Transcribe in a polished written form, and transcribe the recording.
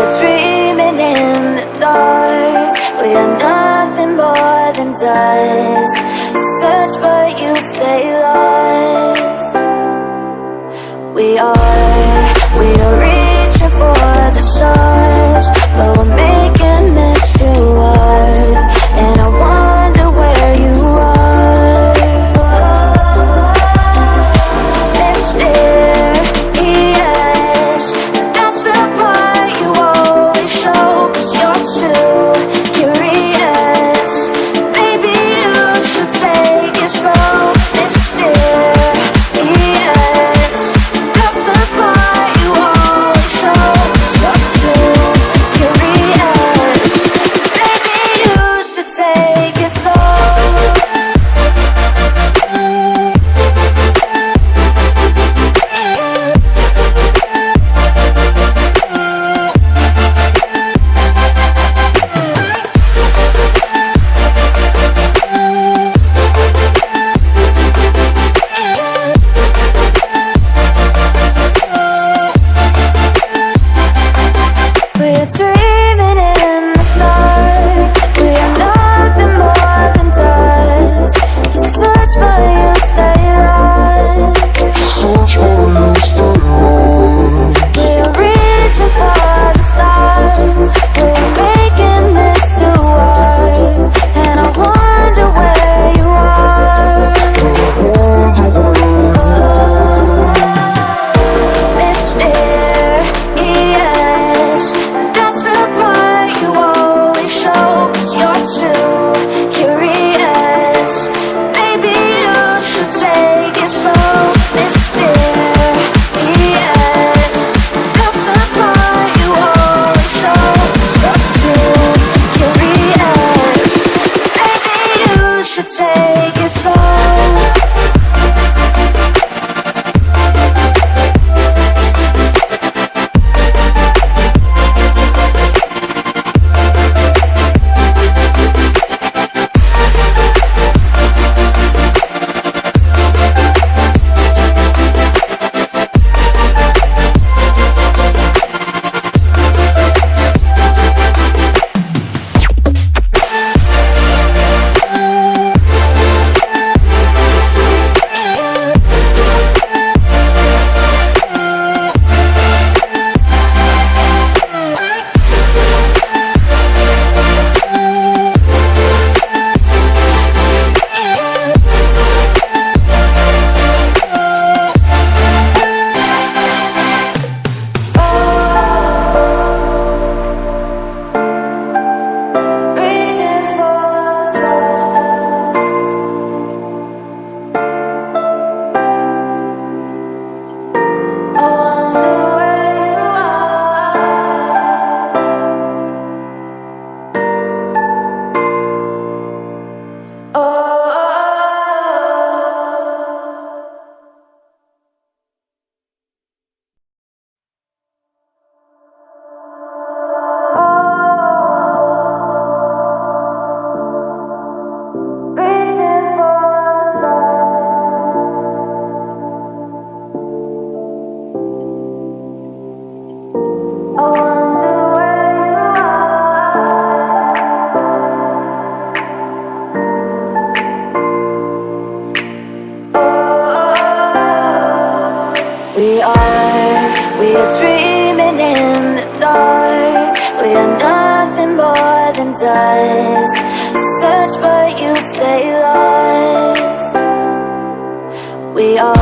are dreaming in the dark. We are nothing more than dust. Search but you stay lost. We are reaching for the stars, but we're making this too hard. And I wonder where you are. Mysterious, that's the part you always show. 'Cause you're too curious. Maybe you should take it slow. Mysterious, that's the part you always show. 'Cause you're too curious. Maybe you should take it slow. We're dreaming in the dark. We are nothing more than dust. You search but you stay lost. We are reaching for the stars. We're making this too hard. And I wonder where you are. Mysterious, that's the part you always show. 'Cause you're too curious. Maybe you should take it slow. Mysterious, that's the part you always show. 'Cause you're too curious. Maybe you should take it slow. Reaching for the stars. I wonder where you are. Oh. Reaching for the stars. I wonder where you are. We are dreaming in the dark. We are nothing more than dust. Search but you stay lost. We are